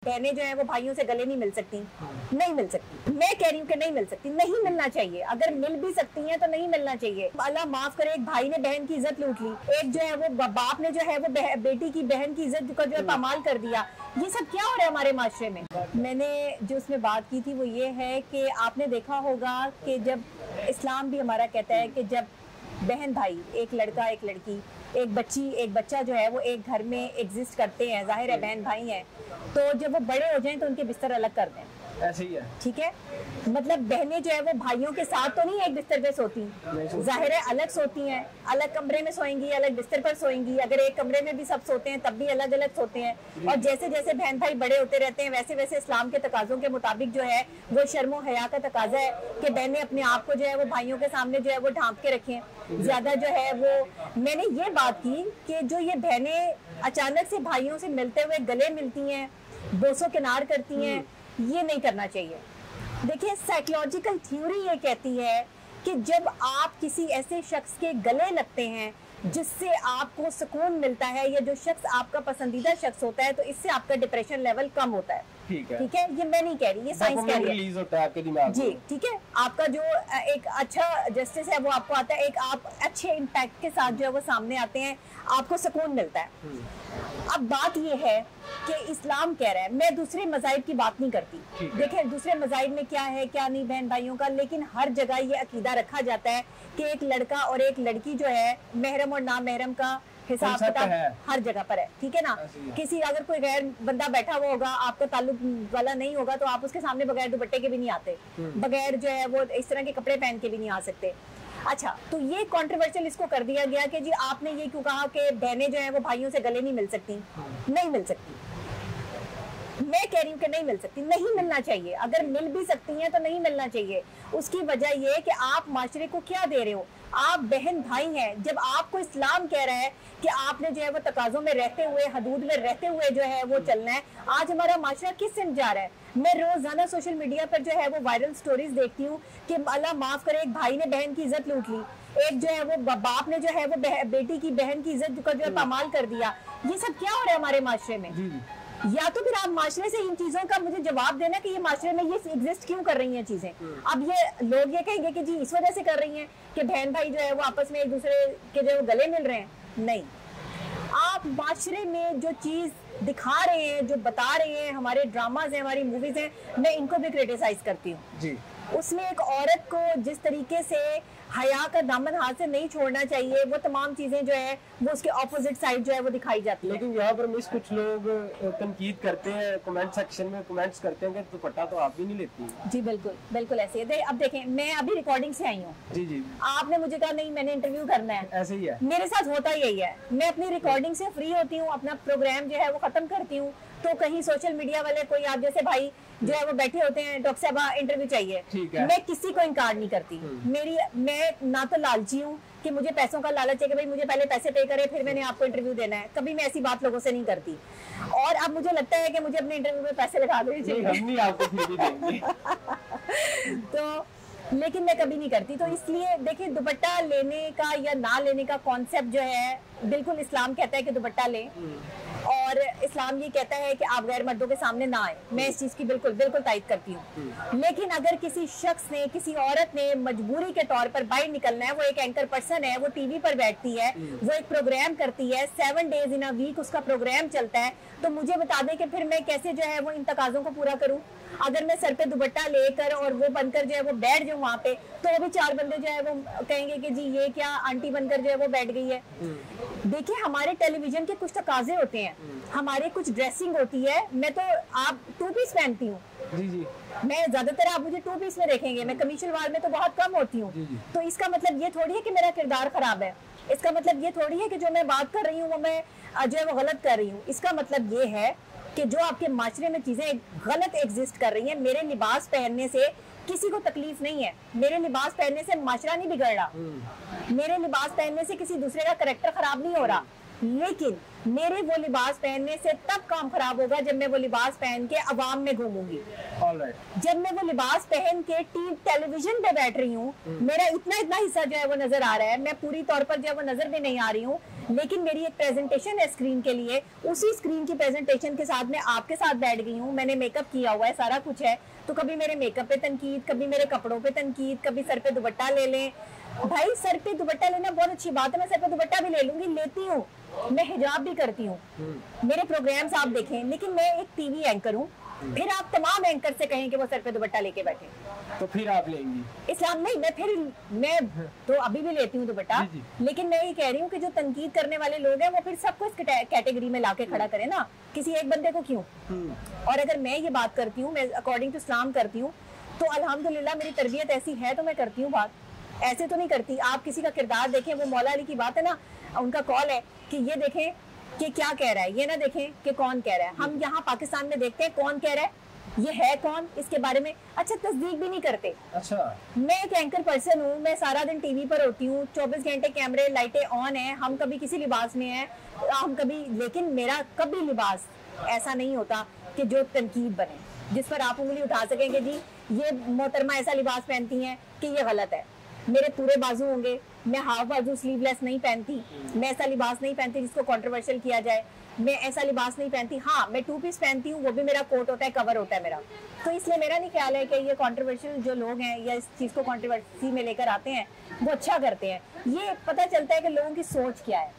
बहनें जो है वो भाइयों से गले नहीं मिल सकती, नहीं मिल सकती। मैं कह रही हूँ कि नहीं मिल सकती, नहीं मिलना चाहिए। अगर मिल भी सकती हैं तो नहीं मिलना चाहिए। अल्लाह माफ करे, एक भाई ने बहन की इज्जत लूट ली, एक जो है वो बाप ने जो है वो बेटी की बहन की इज्जत का जो है पामाल कर दिया। ये सब क्या हो रहा है हमारे माशरे में? मैंने जो उसमें बात की थी वो ये है कि आपने देखा होगा कि जब इस्लाम भी हमारा कहता है कि जब बहन भाई, एक लड़का एक लड़की, एक बच्ची एक बच्चा जो है वो एक घर में एग्जिस्ट करते हैं, जाहिर है बहन भाई हैं, तो जब वो बड़े हो जाएं तो उनके बिस्तर अलग कर दें। ऐसे ही है, ठीक है। मतलब बहनें जो है वो भाइयों के साथ तो नहीं एक बिस्तर पे सोती, जाहिर है अलग सोती हैं, अलग कमरे में सोएंगी, अलग बिस्तर पर सोएंगी। अगर एक कमरे में भी सब सोते हैं तब भी अलग अलग सोते हैं। और जैसे जैसे बहन भाई बड़े होते रहते हैं वैसे वैसे इस्लाम के तकाजों के मुताबिक जो है वो शर्मो हया का तकाजा है कि बहनें अपने आप को जो है वो भाइयों के सामने जो है वो ढांप के रखें। ज्यादा जो है वो मैंने ये बात की कि जो ये बहनें अचानक से भाइयों से मिलते हुए गले मिलती हैं, बोसो किनार करती हैं, ये नहीं करना चाहिए। देखिए, साइकोलॉजिकल थ्योरी ये कहती है कि जब आप किसी ऐसे शख्स के गले लगते हैं जिससे आपको सुकून मिलता है, या जो शख्स आपका पसंदीदा शख्स होता है, तो इससे आपका डिप्रेशन लेवल कम होता है। ठीक है, ये मैं नहीं कह रही, ये साइंस कह रही है। रिलीज होता है आपके दिमाग में। जी, ठीक है। आपका जो एक अच्छा जस्टिस है वो आपको आता है, एक आप अच्छे इम्पैक्ट के साथ जो है वो सामने आते हैं, आपको सुकून मिलता है। अब बात ये है कि इस्लाम कह रहा है, मैं दूसरे मज़ाहिब की बात नहीं करती। देखिए, दूसरे मज़ाहिब में क्या है क्या नहीं बहन भाइयों का, लेकिन हर जगह ये अकीदा रखा जाता है कि एक लड़का और एक लड़की जो है महरम और ना महरम का हिसाब किताब हर जगह पर है। ठीक है ना। किसी अगर कोई गैर बंदा बैठा हुआ होगा, आपका ताल्लुक वाला नहीं होगा, तो आप उसके सामने बगैर दुपट्टे के भी नहीं आते, बगैर जो है वो इस तरह के कपड़े पहन के भी नहीं आ सकते। अच्छा, तो ये कंट्रोवर्शियल इसको कर दिया गया कि जी आपने ये क्यों कहा कि बहनें जो है वो भाइयों से गले नहीं मिल सकती। नहीं मिल सकती, मैं कह रही हूँ कि नहीं मिल सकती, नहीं मिलना चाहिए। अगर मिल भी सकती हैं तो नहीं मिलना चाहिए। उसकी वजह ये है कि आप माशरे को क्या दे रहे हो। आप बहन भाई हैं। जब आपको इस्लाम कह रहा है कि आपने जो है वो तकाजों में रहते हुए, हदूद में रहते हुए जो है वो चलना है, आज हमारा माशरा किस सिम जा रहा है? मैं रोजाना सोशल मीडिया पर जो है वो वायरल स्टोरीज देखती हूँ कि अल्लाह माफ करे, एक भाई ने बहन की इज्जत लूट ली, एक जो है वो बाप ने जो है वो बेटी की बहन की इज्जत का जो है पामाल कर दिया। ये सब क्या हो रहा है हमारे माशरे में? या तो फिर आप माशरे से इन चीजों का मुझे जवाब देना कि ये माशरे में ये एग्जिस्ट क्यों कर रही हैं चीजें। अब ये लोग ये कहेंगे कि जी इस वजह से कर रही हैं कि बहन भाई जो है वो आपस में एक दूसरे के जो गले मिल रहे हैं। नहीं, आप माशरे में जो चीज दिखा रहे हैं, जो बता रहे हैं, हमारे ड्रामाज हैं, हमारी मूवीज हैं, मैं इनको भी क्रिटिसाइज करती हूँ। उसमें एक औरत को जिस तरीके से हया का दामन हाथ से नहीं छोड़ना चाहिए, वो तमाम चीजें जो है वो उसके ऑपोजिट साइड जो है वो दिखाई जाती है। लेकिन यहाँ पर मिस कुछ लोग तनकीद करते हैं, कमेंट सेक्शन में कमेंट्स करते हैं कि दुपट्टा तो आप भी नहीं लेती। जी बिल्कुल, बिल्कुल ऐसे है। अब देखें, मैं अभी रिकॉर्डिंग से आई हूँ। जी, आपने मुझे कहा नहीं मैंने इंटरव्यू करना है, ऐसे ही है मेरे साथ होता यही है। मैं अपनी रिकॉर्डिंग से फ्री होती हूँ, अपना प्रोग्राम जो है वो खत्म करती हूँ, तो कहीं सोशल मीडिया वाले कोई आप जैसे भाई जो है वो बैठे होते हैं, डॉक्टर साहबा इंटरव्यू चाहिए, मैं किसी को इनकार नहीं करती। मैं ना तो लालची हूँ कि मुझे पैसों का लालच है कि भाई मुझे पहले पैसे पे करे फिर मैंने आपको इंटरव्यू देना है, कभी मैं ऐसी बात लोगों से नहीं करती। और अब मुझे लगता है कि मुझे अपने इंटरव्यू में पैसे लगा देने चाहिए तो लेकिन मैं कभी नहीं करती। तो इसलिए देखिए, दुपट्टा लेने का या ना लेने का कॉन्सेप्ट जो है, बिल्कुल इस्लाम कहता है कि दुपट्टा लें, और इस्लाम ये कहता है कि आप गैर मर्दों के सामने ना आए। मैं इस चीज की बिल्कुल बिल्कुल तायद करती हूँ। लेकिन अगर किसी शख्स ने, किसी औरत ने मजबूरी के तौर पर बाहर निकलना है, वो एक एंकर पर्सन है, वो टीवी पर बैठती है, वो एक प्रोग्राम करती है, 7 डेज इन अ वीक उसका प्रोग्राम चलता है, तो मुझे बता दें कि फिर मैं कैसे जो है वो इन तकाजों को पूरा करूँ। अगर मैं सर पे दुपट्टा लेकर और वो बनकर जो है वो बैठ जाऊँ वहाँ पे, तो वो भी 4 बंदे जो है वो कहेंगे कि जी ये क्या आंटी बनकर जो है वो बैठ गई है। देखिए, हमारे टेलीविजन के कुछ तकाजे होते हैं, हमारे कुछ ड्रेसिंग होती है। मैं तो आप 2 पीस पहनती हूँ, मैं ज्यादातर आप मुझे 2 पीस में देखेंगे, मैं कमीज सलवार में तो बहुत कम होती हूँ। तो इसका मतलब ये थोड़ी है कि मेरा किरदार खराब है, इसका मतलब ये थोड़ी है कि जो मैं बात कर रही हूँ वो मैं जो है वो गलत कर रही हूँ। इसका मतलब ये है कि जो आपके माशरे में चीजें गलत एग्जिस्ट कर रही हैं, मेरे लिबास पहनने से किसी को तकलीफ नहीं है, मेरे लिबास पहनने से माशरा नहीं बिगड़ रहा, मेरे लिबास पहनने से किसी दूसरे का करैक्टर खराब नहीं हो रहा। लेकिन मेरे वो लिबास पहनने से तब काम खराब होगा जब मैं वो लिबास पहन के अवाम में घूमूंगी। ऑलराइट। जब मैं वो लिबास पहन के टेलीविजन पे बैठ रही हूँ, मेरा इतना इतना हिस्सा जो है वो नजर आ रहा है, मैं पूरी तौर पर जो है वो नजर भी नहीं आ रही हूँ, लेकिन मेरी एक प्रेजेंटेशन है स्क्रीन के लिए, उसी स्क्रीन की प्रेजेंटेशन के साथ मैं आपके साथ बैठ गई हूँ, मैंने मेकअप किया हुआ है, सारा कुछ है, तो कभी मेरे मेकअप पे तनकीद, कभी मेरे कपड़ों पे तनकीद, कभी सर पे दुपट्टा ले लें। भाई सर पे दुपट्टा लेना बहुत अच्छी बात है, मैं सर पे दुपट्टा भी ले लूंगी, लेती हूँ, मैं हिजाब भी करती हूँ, मेरे प्रोग्राम्स आप देखें, लेकिन मैं एक टीवी एंकर हूँ। फिर आप तमाम एंकर से कहें कि वो सर पे दुपट्टा लेके बैठे, तो फिर आप लेंगी इस्लाम नहीं, मैं तो अभी भी लेती हूँ दुपट्टा, लेकिन मैं ये कह रही हूँ कि जो तनकीद करने वाले लोग हैं वो फिर सबको इस कैटेगरी में लाके खड़ा करें ना, किसी एक बंदे को क्यों। और अगर मैं ये बात करती हूँ, मैं अकॉर्डिंग टू इस्लाम करती हूँ, तो अल्हम्दुलिल्लाह मेरी तरबियत ऐसी है तो मैं करती हूँ बात, ऐसे तो नहीं करती। आप किसी का किरदार देखें, वो मौला अली की बात है ना, उनका कॉल है कि ये देखें कि क्या कह रहा है, ये ना देखें कि कौन कह रहा है। हम यहाँ पाकिस्तान में देखते हैं कौन कह रहा है, ये है कौन, इसके बारे में अच्छा तस्दीक भी नहीं करते। अच्छा, मैं एक एंकर पर्सन हूँ, मैं सारा दिन टीवी पर होती हूँ, 24 घंटे कैमरे लाइटें ऑन है, हम कभी किसी लिबास में हैं, हम कभी, लेकिन मेरा कभी लिबास ऐसा नहीं होता कि जो तनकीद बने, जिस पर आप उंगली उठा सकेंगे जी ये मोहतरमा ऐसा लिबास पहनती हैं कि ये गलत है। मेरे पूरे बाजू होंगे, मैं हाफ बाजू स्लीवलेस नहीं पहनती, मैं ऐसा लिबास नहीं पहनती जिसको कंट्रोवर्शियल किया जाए, मैं ऐसा लिबास नहीं पहनती। हाँ, मैं 2 पीस पहनती हूँ, वो भी मेरा कोट होता है, कवर होता है मेरा, तो इसलिए मेरा नहीं ख्याल है कि ये कंट्रोवर्शियल जो लोग हैं या इस चीज़ को कंट्रोवर्सी में लेकर आते हैं वो अच्छा करते हैं। ये पता चलता है कि लोगों की सोच क्या है।